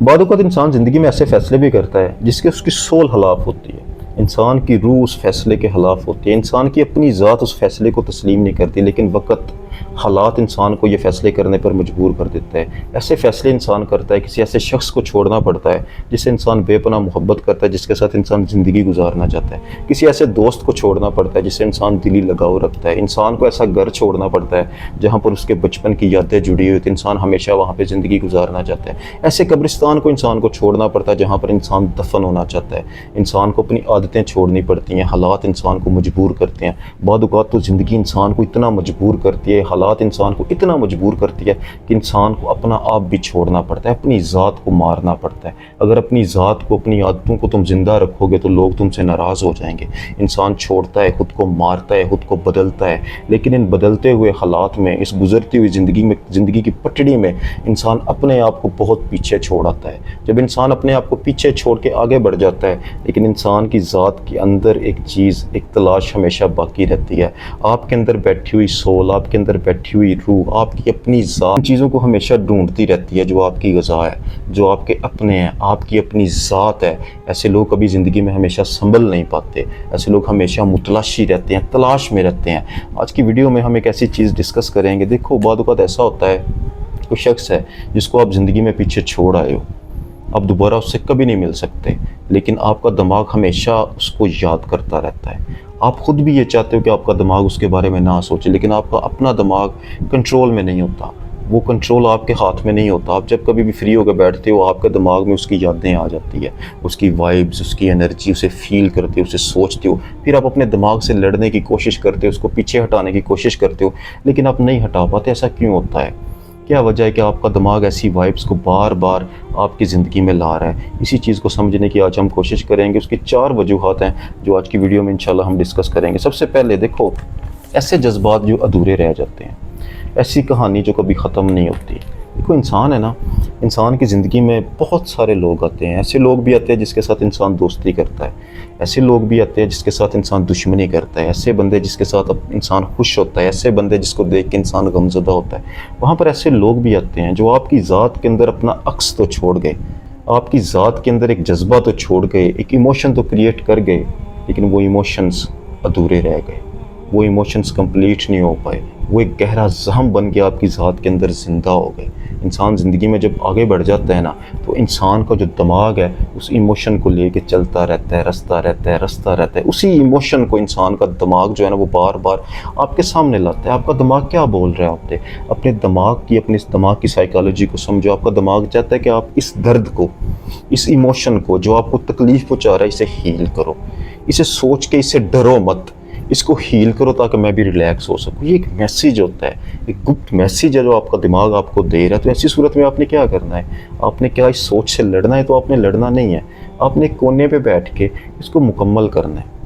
बाद वक़्त इंसान ज़िंदगी में ऐसे फ़ैसले भी करता है जिसके उसकी सोल खिलाफ होती है। इंसान की रूह उस फ़ैसले के खिलाफ होती है। इंसान की अपनी ज़ात उस फ़ैसले को तस्लीम नहीं करती, लेकिन वक़्त हालात इंसान को ये फ़ैसले करने पर मजबूर कर देता है। ऐसे फ़ैसले इंसान करता है, किसी ऐसे शख्स को छोड़ना पड़ता है जिससे इंसान बेपनाह मोहब्बत करता है, जिसके साथ इंसान ज़िंदगी गुजारना चाहता है। किसी ऐसे दोस्त को छोड़ना पड़ता है जिससे इंसान दिली लगाव रखता है। इंसान को ऐसा घर छोड़ना पड़ता है जहाँ पर उसके बचपन की यादें जुड़ी हुई, तो इंसान हमेशा वहाँ पर ज़िंदगी गुजारना चाहता है। ऐसे कब्रिस्तान को इंसान को छोड़ना पड़ता है जहाँ पर इंसान दफन होना चाहता है। इंसान को अपनी आदतें छोड़नी पड़ती हैं, हालात इंसान को मजबूर करते हैं। बाद औक़ात तो ज़िंदगी इंसान को इतना मजबूर करती है, हालात इंसान को इतना मजबूर करती है कि इंसान को अपना आप भी छोड़ना पड़ता है, अपनी ज़ात को मारना पड़ता है। अगर अपनी ज़ात को, अपनी आदतों को तुम ज़िंदा रखोगे तो लोग तुमसे नाराज़ हो जाएंगे। इंसान छोड़ता है, ख़ुद को मारता है, ख़ुद को बदलता है, लेकिन इन बदलते हुए हालात में, इस गुजरती हुई ज़िंदगी में, ज़िंदगी की पटड़ी में इंसान अपने आप को बहुत पीछे छोड़ आता है। जब इंसान अपने आप को पीछे छोड़ के आगे बढ़ जाता है, लेकिन इंसान की ज़ात के अंदर एक चीज़, एक तलाश हमेशा बाकी रहती है। आपके अंदर बैठी हुई सोल, आपके अंदर बैठी हुई रूह, आपकी अपनी ज़ात चीज़ों को हमेशा ढूंढती रहती है, जो आपकी ग़िज़ा है, जो आपके अपने हैं, आपकी अपनी ज़ात है। ऐसे लोग कभी ज़िंदगी में हमेशा संभल नहीं पाते। ऐसे लोग हमेशा मुतलाशी रहते हैं, तलाश में रहते हैं। आज की वीडियो में हम एक ऐसी चीज़ डिस्कस करेंगे। देखो, बाद वक़्त ऐसा होता है, कोई शख्स है जिसको आप ज़िंदगी में पीछे छोड़ आए हो, आप दोबारा उससे कभी नहीं मिल सकते, लेकिन आपका दिमाग हमेशा उसको याद करता रहता है। आप ख़ुद भी ये चाहते हो कि आपका दिमाग उसके बारे में ना सोचे, लेकिन आपका अपना दिमाग कंट्रोल में नहीं होता, वो कंट्रोल आपके हाथ में नहीं होता। आप जब कभी भी फ्री होकर बैठते हो, आपके दिमाग में उसकी यादें आ जाती है, उसकी वाइब्स, उसकी एनर्जी, उसे फील करते हो, उसे सोचते हो। फिर आप अपने दिमाग से लड़ने की कोशिश करते हो, उसको पीछे हटाने की कोशिश करते हो, लेकिन आप नहीं हटा पाते। ऐसा क्यों होता है? क्या वजह है कि आपका दिमाग ऐसी वाइब्स को बार बार आपकी ज़िंदगी में ला रहा है? इसी चीज़ को समझने की आज हम कोशिश करेंगे। उसकी 4 वजूहात हैं जो आज की वीडियो में इंशाल्लाह हम डिस्कस करेंगे। सबसे पहले देखो, ऐसे जज्बात जो अधूरे रह जाते हैं, ऐसी कहानी जो कभी ख़त्म नहीं होती। देखो, इंसान है ना, इंसान की ज़िंदगी में बहुत सारे लोग आते हैं। ऐसे लोग भी आते हैं जिसके साथ इंसान दोस्ती करता है, ऐसे लोग भी आते हैं जिसके साथ इंसान दुश्मनी करता है, ऐसे बंदे जिसके साथ इंसान खुश होता है, ऐसे बंदे जिसको देख के इंसान गमज़दा होता है। वहाँ पर ऐसे लोग भी आते हैं जो आपकी ज़ात के अंदर अपना अक्स तो छोड़ गए, आपकी ज़ात के अंदर एक जज्बा तो छोड़ गए, एक इमोशन तो क्रिएट कर गए, लेकिन वो इमोशंस अधूरे रह गए, वो इमोशंस कंप्लीट नहीं हो पाए, वो एक गहरा ज़ख्म बन के आपकी ज़ात के अंदर ज़िंदा हो गए। इंसान ज़िंदगी में जब आगे बढ़ जाता है ना, तो इंसान का जो दिमाग है उस इमोशन को लेके चलता रहता है, रसता रहता है, रसता रहता है। उसी इमोशन को इंसान का दिमाग जो है ना, वो बार बार आपके सामने लाता है। आपका दिमाग क्या बोल रहा है? आपने अपने दिमाग की साइकोलॉजी को समझो। आपका दिमाग चाहता है कि आप इस दर्द को, इस इमोशन को जो आपको तकलीफ़ पहुँचा रहा है, इसे हील करो। इसे सोच के इससे डरो मत, इसको हील करो ताकि मैं भी रिलैक्स हो सकूँ। ये एक मैसेज होता है, एक गुप्त मैसेज है जो आपका दिमाग आपको दे रहा है। तो ऐसी सूरत में आपने क्या करना है? आपने क्या इस सोच से लड़ना है? तो आपने लड़ना नहीं है, आपने कोने पे बैठ के इसको मुकम्मल करना है।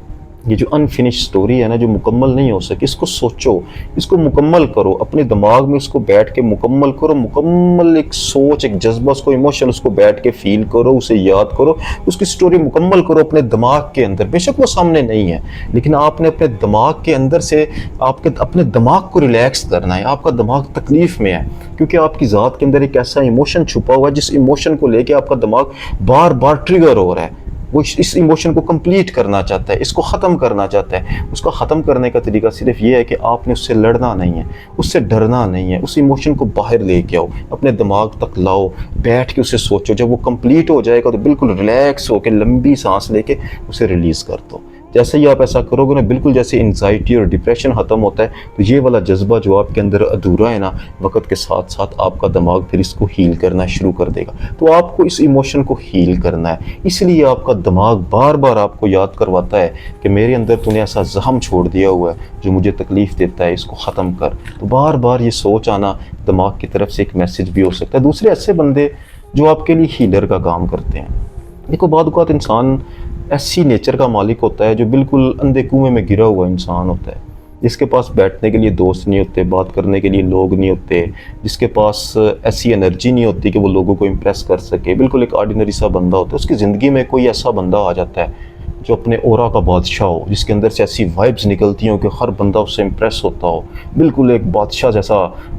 ये जो अनफिनिश स्टोरी है ना, जो मुकम्मल नहीं हो सकी, इसको सोचो, इसको मुकम्मल करो, अपने दिमाग में उसको बैठ के मुकम्मल करो। मुकम्मल एक सोच, एक जज्बा, उसको इमोशन, उसको बैठ के फील करो, उसे याद करो, उसकी स्टोरी मुकम्मल करो अपने दिमाग के अंदर। बेशक वो सामने नहीं है, लेकिन आपने अपने दिमाग के अंदर से आपके अपने दिमाग को रिलैक्स करना है। आपका दिमाग तकलीफ़ में है क्योंकि आपकी ज़ात के अंदर एक ऐसा इमोशन छुपा हुआ है जिस इमोशन को लेके आपका दिमाग बार बार ट्रिगर हो रहा है। वो इस इमोशन को कंप्लीट करना चाहता है, इसको ख़त्म करना चाहता है। उसको ख़त्म करने का तरीका सिर्फ ये है कि आपने उससे लड़ना नहीं है, उससे डरना नहीं है। उस इमोशन को बाहर लेके आओ, अपने दिमाग तक लाओ, बैठ के उसे सोचो। जब वो कंप्लीट हो जाएगा तो बिल्कुल रिलैक्स होकर लंबी सांस लेके उसे रिलीज़ कर दो। जैसे ही आप ऐसा करोगे ना, बिल्कुल जैसे एंजाइटी और डिप्रेशन ख़त्म होता है, तो ये वाला जज्बा जो आपके अंदर अधूरा है ना, वक्त के साथ साथ आपका दिमाग फिर इसको हील करना शुरू कर देगा। तो आपको इस इमोशन को हील करना है, इसलिए आपका दिमाग बार बार आपको याद करवाता है कि मेरे अंदर तूने ऐसा ज़ख्म छोड़ दिया हुआ है जो मुझे तकलीफ़ देता है, इसको ख़त्म कर। तो बार बार ये सोच आना दिमाग की तरफ से एक मैसेज भी हो सकता है। दूसरे ऐसे बंदे जो आपके लिए हीलर का काम करते हैं। देखो, बाद औक़ात इंसान ऐसी नेचर का मालिक होता है जो बिल्कुल अंधे कुएं में गिरा हुआ इंसान होता है, जिसके पास बैठने के लिए दोस्त नहीं होते, बात करने के लिए लोग नहीं होते, जिसके पास ऐसी एनर्जी नहीं होती कि वो लोगों को इम्प्रेस कर सके। बिल्कुल एक ऑर्डिनरी सा बंदा होता है। उसकी ज़िंदगी में कोई ऐसा बंदा आ जाता है जो अपने ओरा का बादशाह हो, जिसके अंदर से ऐसी वाइब्स निकलती हों कि हर बंदा उससे इम्प्रेस होता हो, बिल्कुल एक बादशाह जैसा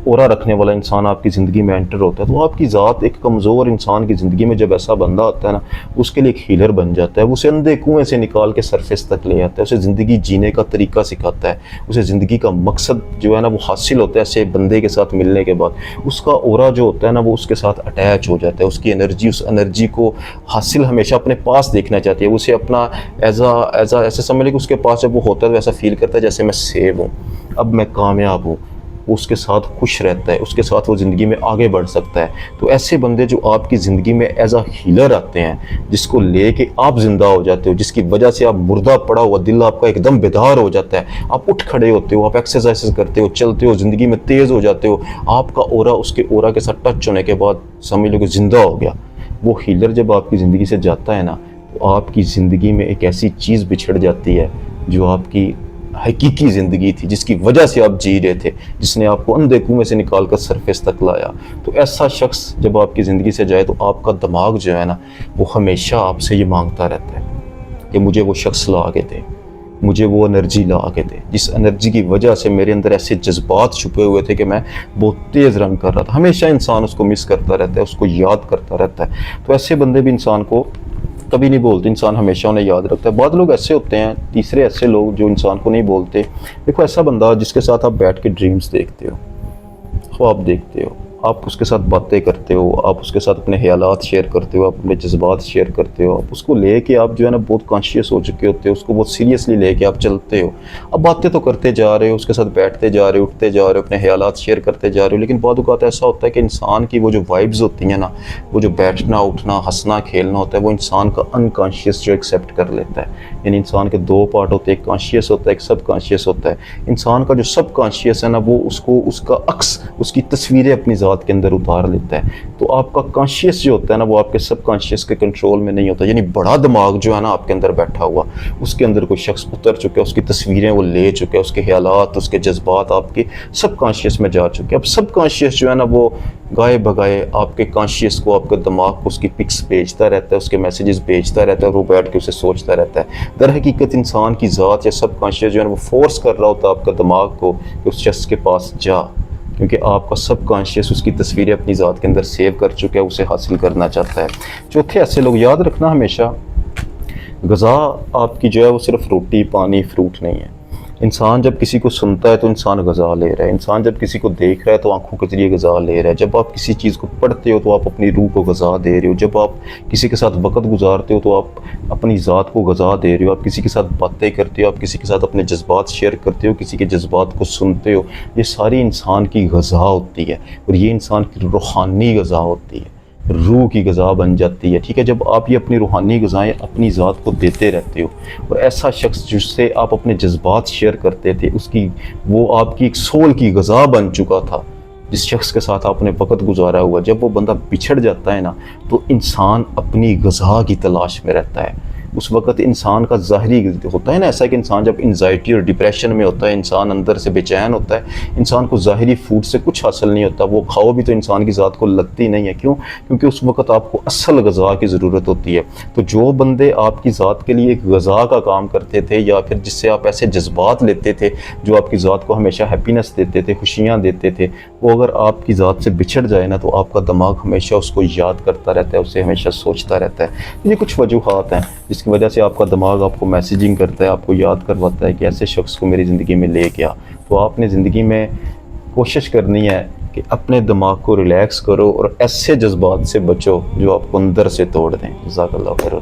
ओरा रखने वाला इंसान आपकी ज़िंदगी में एंटर होता है, तो आपकी ज़ात एक कमज़ोर इंसान की ज़िंदगी में जब ऐसा बंदा आता है ना, उसके लिए एक हीलर बन जाता है। वो उसे अंधे कुएँ से निकाल के सरफेस तक ले आता है, उसे ज़िंदगी जीने का तरीका सिखाता है, उसे ज़िंदगी का मकसद जो है ना वो हासिल होता है ऐसे बंदे के साथ मिलने के बाद। उसका ओरा जो होता है ना वो उसके साथ अटैच हो जाता है, उसकी एनर्जी, उस एनर्जी को हासिल हमेशा अपने पास देखना चाहती है। उसे अपना एज ऐसे समझ लें कि उसके पास जब वो होता है तो ऐसा फील करता है जैसे मैं सेव हूँ, अब मैं कामयाब हूँ। वो उसके साथ खुश रहता है, उसके साथ वो ज़िंदगी में आगे बढ़ सकता है। तो ऐसे बंदे जो आपकी ज़िंदगी में एज अ हीलर आते हैं, जिसको लेके आप ज़िंदा हो जाते हो, जिसकी वजह से आप मुर्दा पड़ा हुआ दिल आपका एकदम बेदार हो जाता है, आप उठ खड़े होते हो, आप एक्सरसाइज करते हो, चलते हो, ज़िंदगी में तेज़ हो जाते हो, आपका ओरा उसके ओरा के साथ टच होने के बाद समझ लो कि ज़िंदा हो गया। वो हीलर जब आपकी ज़िंदगी से जाता है ना, तो आपकी ज़िंदगी में एक ऐसी चीज़ बिछड़ जाती है जो आपकी हकीकी ज़िंदगी थी, जिसकी वजह से आप जी रहे थे, जिसने आपको अंधे कुएं से निकाल कर सरफेस तक लाया। तो ऐसा शख्स जब आपकी ज़िंदगी से जाए तो आपका दिमाग जो है ना वो हमेशा आपसे ये मांगता रहता है कि मुझे वो शख्स ला के दे, मुझे वो एनर्जी ला के दे, जिस एनर्जी की वजह से मेरे अंदर ऐसे जज्बात छुपे हुए थे कि मैं बहुत तेज़ रन कर रहा था। हमेशा इंसान उसको मिस करता रहता है, उसको याद करता रहता है। तो ऐसे बंदे भी इंसान को कभी नहीं बोलते, इंसान हमेशा उन्हें याद रखता है। बहुत लोग ऐसे होते हैं, तीसरे ऐसे लोग जो इंसान को नहीं बोलते। देखो ऐसा बंदा जिसके साथ आप बैठ के ड्रीम्स देखते हो, ख्वाब देखते हो, आप उसके साथ बातें करते हो, आप उसके साथ अपने ख्यालात शेयर करते हो, आप अपने जज्बात शेयर करते हो, आप उसको लेके आप जो है ना बहुत कॉन्शियस हो चुके होते हो, उसको बहुत सीरियसली लेके आप चलते हो। अब बातें तो करते जा रहे हो, उसके साथ बैठते जा रहे हो, उठते जा रहे हो, अपने ख्यालात शेयर करते जा रहे हो, लेकिन बहुत औक़ात ऐसा होता है कि इंसान की वो जो वाइब्स होती हैं ना, वो जो बैठना उठना हंसना खेलना होता है, वो इंसान का अनकॉन्शियस जो एक्सेप्ट कर लेता है। यानी इंसान के दो पार्ट होते हैं, एक कॉन्शियस होता है, एक सब कॉन्शियस होता है। इंसान का जो सब कॉन्शियस है ना वो उसको उसका अक्स, उसकी तस्वीरें अपनी ज़ात के अंदर उतार लेता है। तो आपका कॉन्शियस जो होता है ना वो आपके सब कॉन्शियस के कंट्रोल में नहीं होता। यानी बड़ा दिमाग जो है ना आपके अंदर बैठा हुआ, उसके अंदर कोई शख्स उतर चुका है, उसकी तस्वीरें वो ले चुके हैं, उसके ख्यालात, उसके जज्बात आपके सब कॉन्शियस में जा चुके हैं। अब सब कॉन्शियस जो है ना वो गाए बगाए आपके कॉन्शियस को, आपके दिमाग को उसकी पिक्स भेजता रहता है, उसके मैसेजेस भेजता रहता है, और वो बैठ के उसे सोचता रहता है। दर हकीकत इंसान की ज़ात या सब कॉन्शियस जो है ना वो फोर्स कर रहा होता है आपका दिमाग को कि उस शख्स के पास जा, क्योंकि आपका सब कॉन्शियस उसकी तस्वीरें अपनी ज़ात के अंदर सेव कर चुका है, उसे हासिल करना चाहता है। चौथे ऐसे लोग याद रखना हमेशा, ग़िज़ा आपकी जो है वो सिर्फ रोटी पानी फ्रूट नहीं है। इंसान जब किसी को सुनता है तो इंसान ग़िज़ा ले रहा है, इंसान जब किसी को देख रहा है तो आंखों के ज़रिए ग़िज़ा ले रहा है, जब आप किसी चीज़ को पढ़ते हो तो आप अपनी रूह को ग़िज़ा दे रहे हो, जब आप किसी के साथ वक़्त गुजारते हो तो आप अपनी ज़ात को ग़िज़ा दे रहे हो, आप किसी के साथ बातें करते हो, आप किसी के साथ अपने जज्बात शेयर करते हो, किसी के जज्बात को सुनते हो, ये सारी इंसान की ग़िज़ा होती है, और ये इंसान की रूहानी ग़िज़ा होती है, रूह की ग़िज़ा बन जाती है। ठीक है, जब आप ये अपनी रूहानी ग़िज़ाएँ अपनी ज़ात को देते रहते हो, और ऐसा शख्स जिससे आप अपने जज्बात शेयर करते थे, उसकी वो आपकी एक सोल की ग़िज़ा बन चुका था, जिस शख्स के साथ आपने वक़्त गुजारा हुआ, जब वो बंदा बिछड़ जाता है ना तो इंसान अपनी ग़िज़ा की तलाश में रहता है। उस वक़्त इंसान का ज़ाहरी होता है ना ऐसा कि इंसान जब एंजाइटी और डिप्रेशन में होता है, इंसान अंदर से बेचैन होता है, इंसान को ज़ाहरी फूड से कुछ हासिल नहीं होता, वो खाओ भी तो इंसान की ज़ात को लगती नहीं है। क्यों? क्योंकि उस वक़्त आपको असल ग़िज़ा की ज़रूरत होती है। तो जो बंदे आपकी ज़ात के लिए एक ग़िज़ा का काम करते थे, या फिर जिससे आप ऐसे जज्बात लेते थे जो आपकी ज़ात को हमेशा हैप्पीनेस देते थे, खुशियाँ देते थे, वो अगर आपकी ज़ात से बिछड़ जाए ना तो आपका दिमाग हमेशा उसको याद करता रहता है, उसे हमेशा सोचता रहता है। ये कुछ वजूहात हैं जिसकी वजह से आपका दिमाग आपको मैसेजिंग करता है, आपको याद करवाता है कि ऐसे शख्स को मेरी ज़िंदगी में ले गया। तो आपने ज़िंदगी में कोशिश करनी है कि अपने दिमाग को रिलैक्स करो और ऐसे जज्बात से बचो जो आपको अंदर से तोड़ दें। जज़ाकल्लाह खैर।